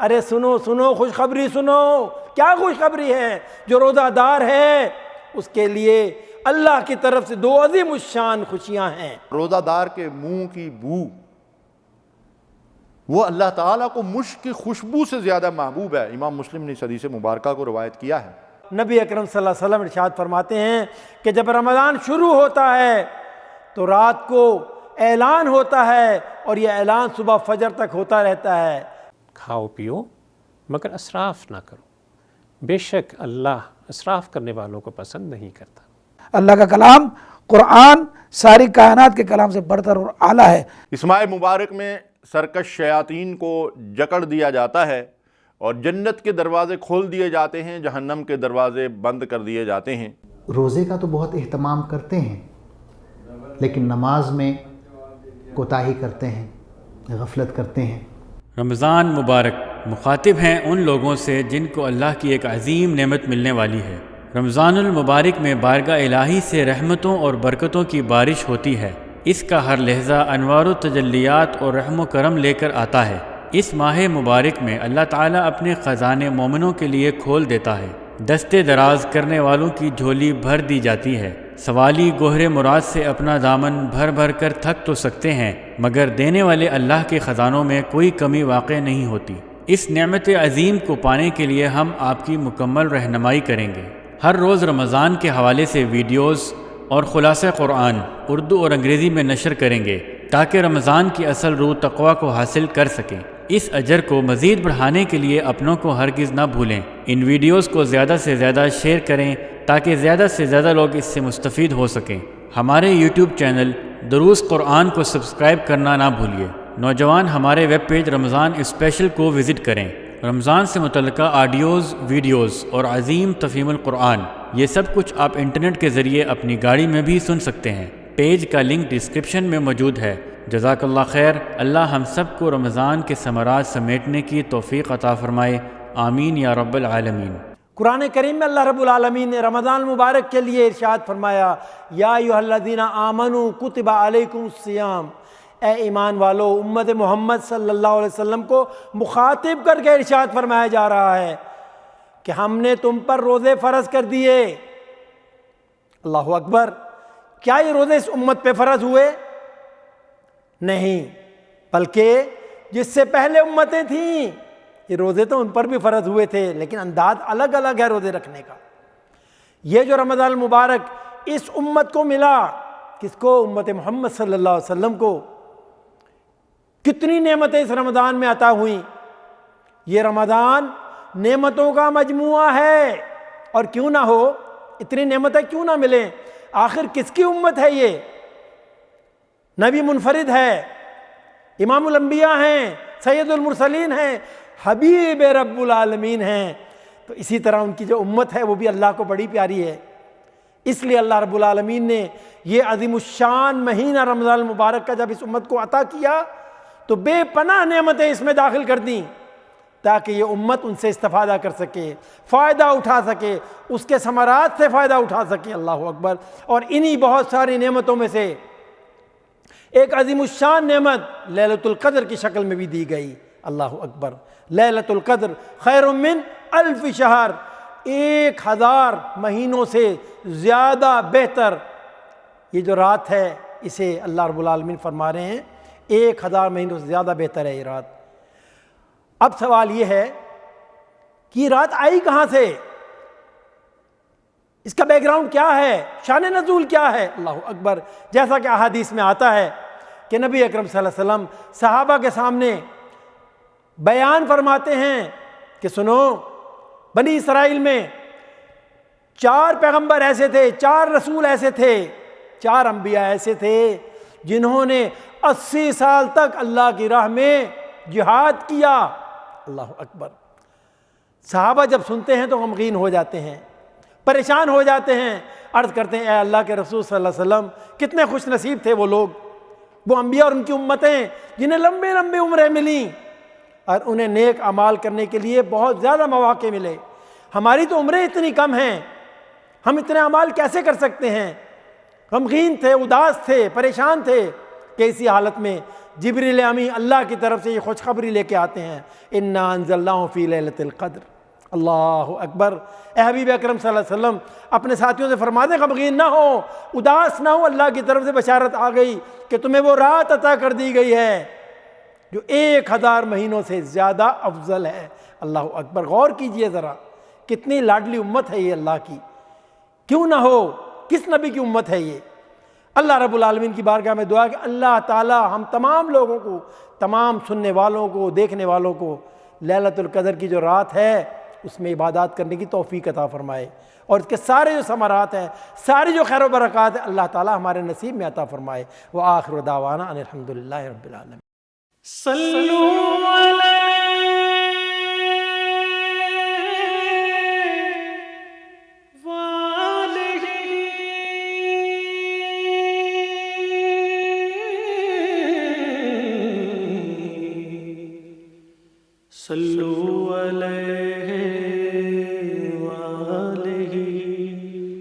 ارے سنو سنو خوشخبری سنو، کیا خوشخبری ہے؟ جو روزہ دار ہے اس کے لیے اللہ کی طرف سے 2 عظیم الشان خوشیاں ہیں۔ روزہ دار کے منہ کی بو وہ اللہ تعالیٰ کو مشک کی خوشبو سے زیادہ محبوب ہے۔ امام مسلم نے اس حدیث مبارکہ کو روایت کیا ہے۔ نبی اکرم صلی اللہ علیہ وسلم ارشاد فرماتے ہیں کہ جب رمضان شروع ہوتا ہے تو رات کو اعلان ہوتا ہے اور یہ اعلان صبح فجر تک ہوتا رہتا ہے۔ کھاؤ پیو مگر اسراف نہ کرو، بے شک اللہ اسراف کرنے والوں کو پسند نہیں کرتا۔ اللہ کا کلام قرآن ساری کائنات کے کلام سے برتر اور اعلیٰ ہے۔ اس ماہ مبارک میں سرکش شیاطین کو جکڑ دیا جاتا ہے اور جنت کے دروازے کھول دیے جاتے ہیں، جہنم کے دروازے بند کر دیے جاتے ہیں۔ روزے کا تو بہت اہتمام کرتے ہیں لیکن نماز میں کوتاہی کرتے ہیں، غفلت کرتے ہیں۔ رمضان مبارک مخاطب ہیں ان لوگوں سے جن کو اللہ کی ایک عظیم نعمت ملنے والی ہے۔ رمضان المبارک میں بارگاہ الہی سے رحمتوں اور برکتوں کی بارش ہوتی ہے۔ اس کا ہر لحظہ انوار و تجلیات اور رحم و کرم لے کر آتا ہے۔ اس ماہ مبارک میں اللہ تعالیٰ اپنے خزانے مومنوں کے لیے کھول دیتا ہے، دستے دراز کرنے والوں کی جھولی بھر دی جاتی ہے۔ سوالی گوہر مراد سے اپنا دامن بھر بھر کر تھک تو سکتے ہیں مگر دینے والے اللہ کے خزانوں میں کوئی کمی واقع نہیں ہوتی۔ اس نعمت عظیم کو پانے کے لیے ہم آپ کی مکمل رہنمائی کریں گے۔ ہر روز رمضان کے حوالے سے ویڈیوز اور خلاصہ قرآن اردو اور انگریزی میں نشر کریں گے تاکہ رمضان کی اصل روح تقویٰ کو حاصل کر سکیں۔ اس اجر کو مزید بڑھانے کے لیے اپنوں کو ہرگز نہ بھولیں۔ ان ویڈیوز کو زیادہ سے زیادہ شیئر کریں تاکہ زیادہ سے زیادہ لوگ اس سے مستفید ہو سکیں۔ ہمارے یوٹیوب چینل دروس قرآن کو سبسکرائب کرنا نہ بھولیے۔ نوجوان ہمارے ویب پیج رمضان اسپیشل کو وزٹ کریں۔ رمضان سے متعلقہ آڈیوز، ویڈیوز اور عظیم تفہیم القرآن یہ سب کچھ آپ انٹرنیٹ کے ذریعے اپنی گاڑی میں بھی سن سکتے ہیں۔ پیج کا لنک ڈسکرپشن میں موجود ہے۔ جزاک اللہ خیر۔ اللہ ہم سب کو رمضان کے ثمرات سمیٹنے کی توفیق عطا فرمائے، آمین یا رب العالمین۔ قرآن کریم میں اللہ رب العالمین نے رمضان مبارک کے لیے ارشاد فرمایا، یا ایھا الذین آمنوا کتب علیکم الصیام، اے ایمان والو، امت محمد صلی اللہ علیہ وسلم کو مخاطب کر کے ارشاد فرمایا جا رہا ہے کہ ہم نے تم پر روزے فرض کر دیے۔ اللہ اکبر! کیا یہ روزے اس امت پہ فرض ہوئے؟ نہیں، بلکہ جس سے پہلے امتیں تھیں یہ روزے تو ان پر بھی فرض ہوئے تھے لیکن انداز الگ الگ ہے روزے رکھنے کا۔ یہ جو رمضان المبارک اس امت کو ملا، کس کو؟ امت محمد صلی اللہ علیہ وسلم کو۔ کتنی نعمتیں اس رمضان میں عطا ہوئیں۔ یہ رمضان نعمتوں کا مجموعہ ہے، اور کیوں نہ ہو، اتنی نعمتیں کیوں نہ ملیں؟ آخر کس کی امت ہے یہ؟ نبی منفرد ہے، امام الانبیاء ہیں، سید المرسلین ہیں، حبیب رب العالمین ہیں، تو اسی طرح ان کی جو امت ہے وہ بھی اللہ کو بڑی پیاری ہے۔ اس لیے اللہ رب العالمین نے یہ عظیم الشان مہینہ رمضان المبارک کا جب اس امت کو عطا کیا تو بے پناہ نعمتیں اس میں داخل کر دیں تاکہ یہ امت ان سے استفادہ کر سکے، فائدہ اٹھا سکے، اس کے ثمرات سے فائدہ اٹھا سکے۔ اللہ اکبر! اور انہی بہت ساری نعمتوں میں سے ایک عظیم الشان نعمت لیلۃ القدر کی شکل میں بھی دی گئی۔ اللہ اکبر! لیلۃ القدر خیر من الف شہر، 1000 مہینوں سے زیادہ بہتر یہ جو رات ہے، اسے اللہ رب العالمین فرما رہے ہیں 1000 مہینوں سے زیادہ بہتر ہے یہ رات۔ اب سوال یہ ہے کہ یہ رات آئی کہاں سے؟ اس کا بیک گراؤنڈ کیا ہے؟ شان نزول کیا ہے؟ اللہ اکبر! جیسا کہ احادیث میں آتا ہے کہ نبی اکرم صلی اللہ علیہ وسلم صحابہ کے سامنے بیان فرماتے ہیں کہ سنو، بنی اسرائیل میں 4 پیغمبر ایسے تھے، 4 رسول ایسے تھے، 4 انبیاء ایسے تھے جنہوں نے 80 سال تک اللہ کی راہ میں جہاد کیا۔ اللہ اکبر! صحابہ جب سنتے ہیں تو غمگین ہو جاتے ہیں، پریشان ہو جاتے ہیں، عرض کرتے ہیں اے اللہ کے رسول صلی اللہ علیہ وسلم، کتنے خوش نصیب تھے وہ لوگ، وہ انبیاء اور ان کی امتیں جنہیں لمبے لمبے عمریں ملیں اور انہیں نیک اعمال کرنے کے لیے بہت زیادہ مواقع ملے۔ ہماری تو عمریں اتنی کم ہیں، ہم اتنے اعمال کیسے کر سکتے ہیں؟ غمگین تھے، اداس تھے، پریشان تھے، کہ اسی حالت میں جبرائیل امین اللہ کی طرف سے یہ خوشخبری لے کے آتے ہیں، انا انزلناہ فی لیلۃ القدر۔ اللہ اکبر۔ اے حبیب اکرم صلی اللہ علیہ وسلم اپنے ساتھیوں سے فرما دیں غمگین نہ ہو، اداس نہ ہو، اللہ کی طرف سے بشارت آ گئی کہ تمہیں وہ رات عطا کر دی گئی ہے جو 1000 مہینوں سے زیادہ افضل ہے۔ اللہ اکبر۔ غور کیجئے ذرا، کتنی لاڈلی امت ہے یہ اللہ کی، کیوں نہ ہو، کس نبی کی امت ہے یہ؟ اللہ رب العالمین کی بارگاہ میں دعا کہ اللہ تعالی ہم تمام لوگوں کو، تمام سننے والوں کو، دیکھنے والوں کو لیلۃ القدر کی جو رات ہے اس میں عبادات کرنے کی توفیق عطا فرمائے، اور اس کے سارے جو ثمرات ہیں، ساری جو خیر و برکات ہیں، اللہ تعالی ہمارے نصیب میں عطا فرمائے۔ وآخر دعوانا ان الحمدللہ رب العالمین۔ صلو علیہ